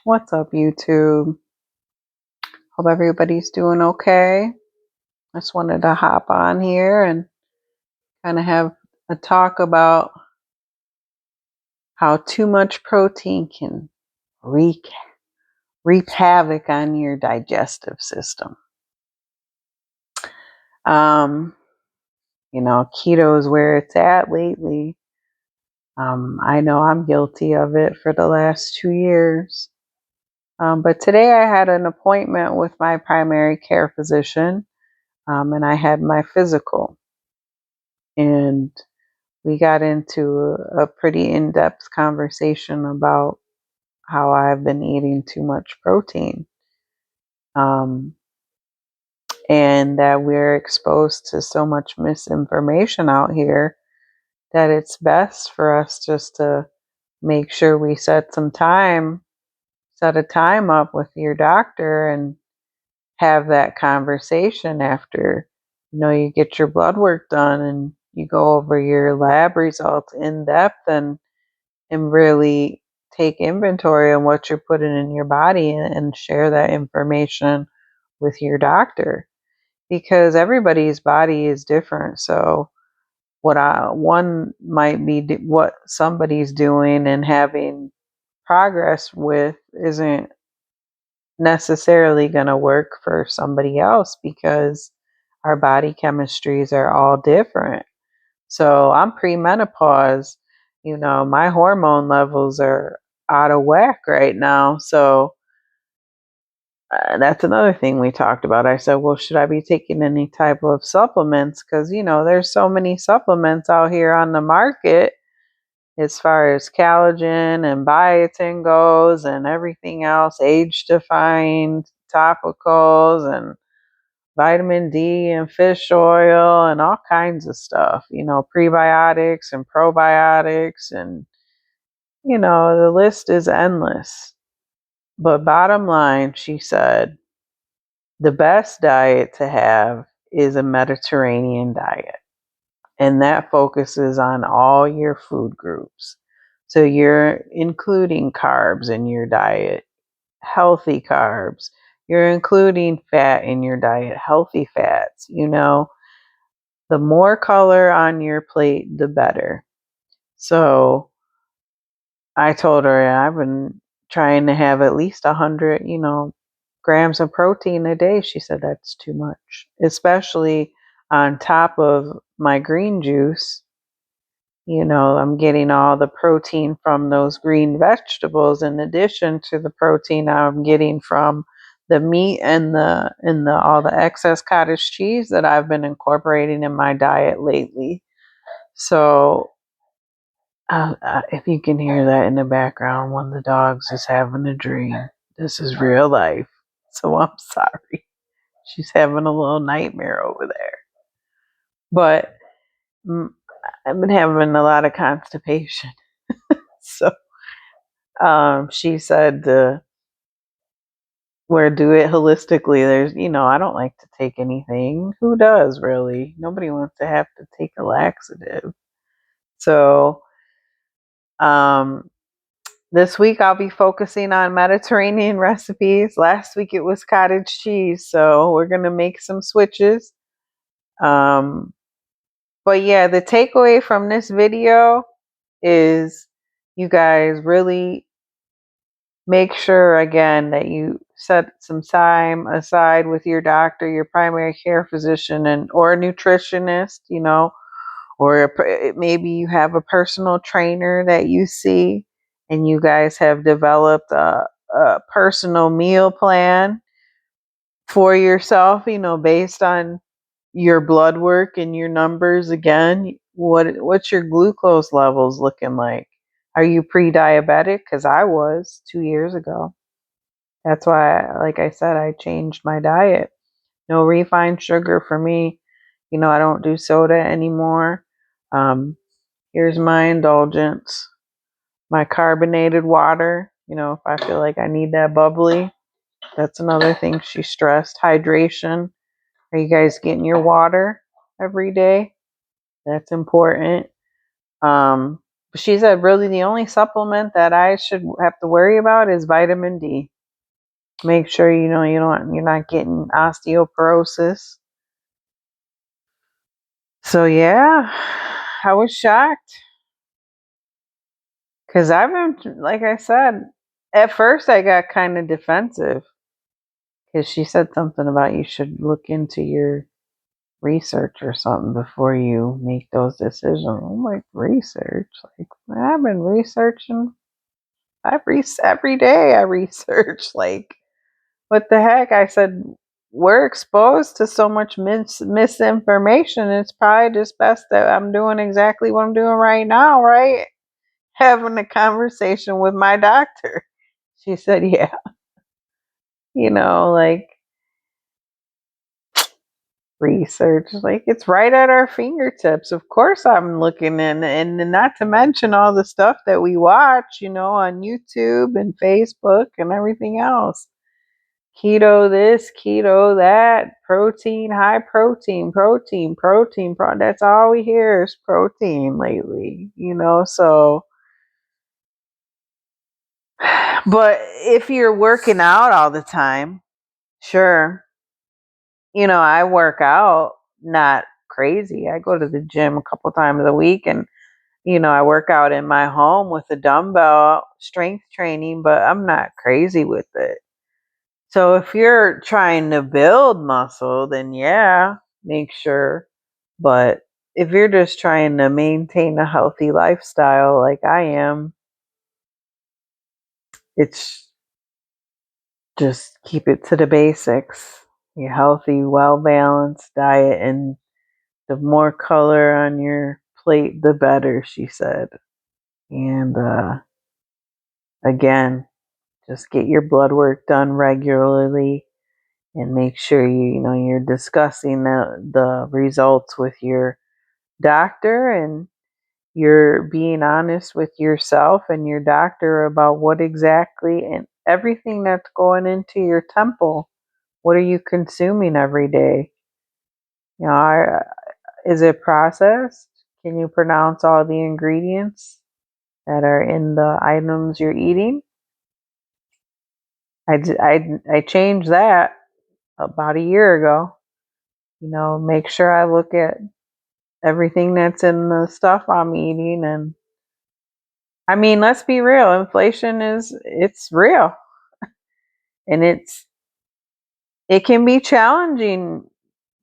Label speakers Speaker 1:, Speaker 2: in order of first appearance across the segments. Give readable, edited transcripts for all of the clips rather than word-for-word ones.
Speaker 1: What's up, YouTube? Hope everybody's doing okay. I just wanted to hop on here and kind of have a talk about how too much protein can wreak, reap havoc on your digestive system. Um, keto is where it's at lately. I know I'm guilty of it for the last 2 years. But today I had an appointment with my primary care physician, and I had my physical. And we got into a pretty in-depth conversation about how I've been eating too much protein, um, and that we're exposed to so much misinformation out here that it's best for us just to make sure we set a time up with your doctor and have that conversation after you get your blood work done and you go over your lab results in depth and really take inventory on what you're putting in your body and share that information with your doctor, because everybody's body is different. So one might be what somebody's doing and having progress with isn't necessarily going to work for somebody else, because our body chemistries are all different. So I'm premenopause, my hormone levels are out of whack right now. So that's another thing we talked about. I said, well, should I be taking any type of supplements? Because, there's so many supplements out here on the market as far as collagen and biotin goes and everything else, age defying topicals and vitamin D and fish oil and all kinds of stuff, prebiotics and probiotics, and the list is endless. But bottom line, she said, the best diet to have is a Mediterranean diet. And that focuses on all your food groups. So you're including carbs in your diet, healthy carbs. You're including fat in your diet, healthy fats. The more color on your plate, the better. So I told her I've been trying to have at least 100, grams of protein a day. She said that's too much, especially on top of my green juice. I'm getting all the protein from those green vegetables in addition to the protein I'm getting from the meat and the all the excess cottage cheese that I've been incorporating in my diet lately. So if you can hear that in the background, one of the dogs is having a dream. This is real life. So I'm sorry. She's having a little nightmare over there. But I've been having a lot of constipation. So she said where do it holistically. There's, I don't like to take anything. Who does, really? Nobody wants to have to take a laxative. So this week I'll be focusing on Mediterranean recipes. Last week it was cottage cheese, so we're going to make some switches. But yeah, the takeaway from this video is you guys really make sure, again, that you set some time aside with your doctor, your primary care physician, or a nutritionist, or maybe you have a personal trainer that you see and you guys have developed a personal meal plan for yourself, based on your blood work and your numbers. Again, what's your glucose levels looking like? Are you pre-diabetic? Because I was 2 years ago. That's why, like I said, I changed my diet. No refined sugar for me. I don't do soda anymore. Here's my indulgence, my carbonated water. If I feel like I need that bubbly. That's another thing she stressed. Hydration. Are you guys getting your water every day? That's important. She said really the only supplement that I should have to worry about is vitamin D. Make sure you're not getting osteoporosis. So yeah, I was shocked because I've been, like I said, at first I got kind of defensive because she said something about you should look into your research or something before you make those decisions. I'm like, research? Like, I've been researching. Every day I research. Like, what the heck? I said, we're exposed to so much misinformation. It's probably just best that I'm doing exactly what I'm doing right now, right? Having a conversation with my doctor. She said, yeah, like research, like it's right at our fingertips. Of course, I'm looking in, and not to mention all the stuff that we watch, on YouTube and Facebook and everything else. Keto this, keto that, protein, high protein, that's all we hear is protein lately, so. But if you're working out all the time, sure. I work out, not crazy. I go to the gym a couple times a week, and I work out in my home with a dumbbell strength training, but I'm not crazy with it. So if you're trying to build muscle, then yeah, make sure. But if you're just trying to maintain a healthy lifestyle like I am, it's just keep it to the basics. Your healthy, well balanced diet, and the more color on your plate, the better, she said. And again, just get your blood work done regularly and make sure you're discussing the results with your doctor, and you're being honest with yourself and your doctor about what exactly and everything that's going into your temple. What are you consuming every day? Is it processed? Can you pronounce all the ingredients that are in the items you're eating? I changed that about a year ago. Make sure I look at everything that's in the stuff I'm eating. And I mean, let's be real. Inflation it's real. And it can be challenging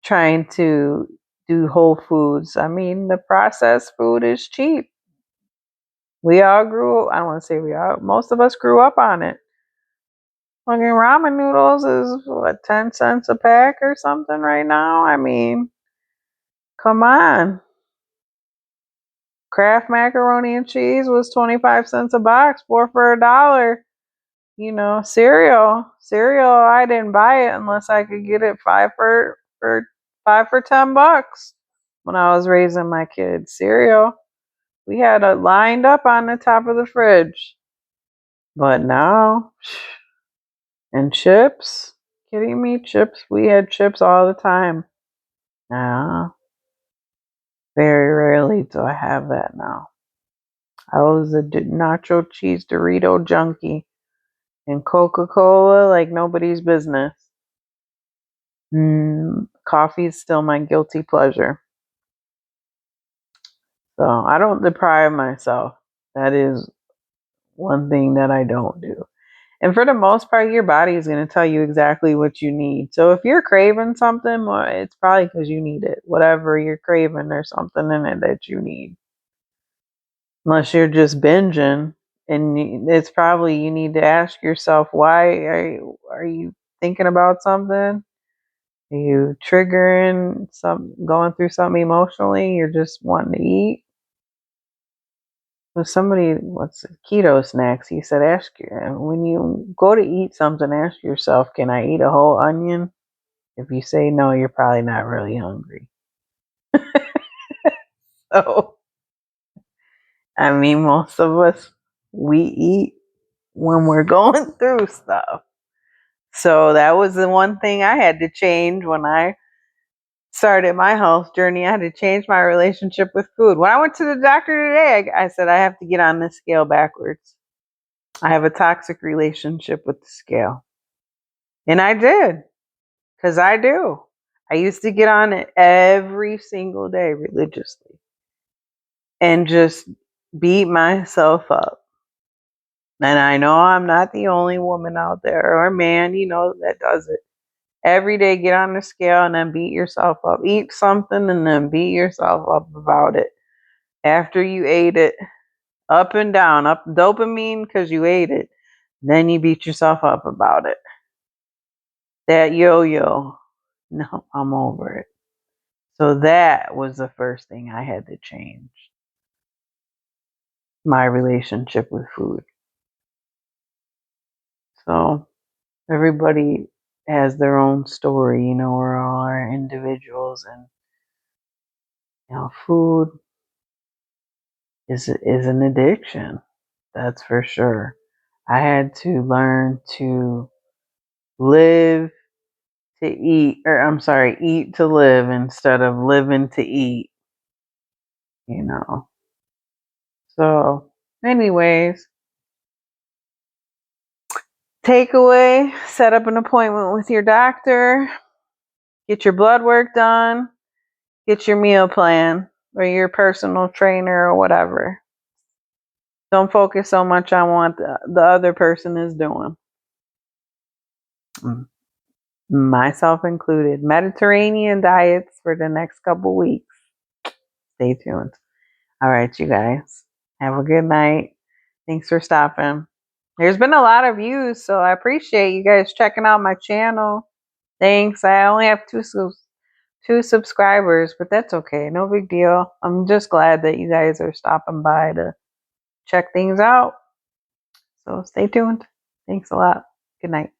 Speaker 1: trying to do whole foods. I mean, the processed food is cheap. We all I don't want to say we all, most of us grew up on it. Fucking ramen noodles is what, 10 cents a pack or something right now? I mean, come on. Kraft macaroni and cheese was 25 cents a box, 4 for $1. Cereal, I didn't buy it unless I could get it 5 for $10 when I was raising my kids. Cereal, we had it lined up on the top of the fridge. But now, and chips, kidding me? Chips, we had chips all the time. Now, very rarely do I have that now. I was a nacho cheese Dorito junkie, and Coca-Cola like nobody's business. Coffee is still my guilty pleasure. So I don't deprive myself. That is one thing that I don't do. And for the most part, your body is going to tell you exactly what you need. So if you're craving something, well, it's probably because you need it. Whatever you're craving, there's something in it that you need. Unless you're just binging, and it's probably, you need to ask yourself, why are you thinking about something? Are you triggering going through something emotionally? You're just wanting to eat. Somebody, what's it, keto snacks? He said, when you go to eat something, ask yourself, can I eat a whole onion? If you say no, you're probably not really hungry. So, I mean, most of us, we eat when we're going through stuff. So that was the one thing I had to change when I started my health journey, I had to change my relationship with food. When I went to the doctor today, I said, I have to get on this scale backwards. I have a toxic relationship with the scale. And I did, because I do. I used to get on it every single day religiously and just beat myself up. And I know I'm not the only woman out there or man, that does it. Every day, get on the scale and then beat yourself up. Eat something and then beat yourself up about it. After you ate it, up and down, up dopamine because you ate it. Then you beat yourself up about it. That yo-yo. No, I'm over it. So that was the first thing I had to change. My relationship with food. So everybody has their own story, we're all our individuals, and food is an addiction. That's for sure. I had to learn to live to eat, or I'm sorry, eat to live instead of living to eat, So, anyways, takeaway, set up an appointment with your doctor, get your blood work done, get your meal plan or your personal trainer or whatever. Don't focus so much on what the other person is doing. Myself included. Mediterranean diets for the next couple weeks. Stay tuned. All right, you guys. Have a good night. Thanks for stopping. There's been a lot of views, so I appreciate you guys checking out my channel. Thanks. I only have two subscribers, but that's okay. No big deal. I'm just glad that you guys are stopping by to check things out. So stay tuned. Thanks a lot. Good night.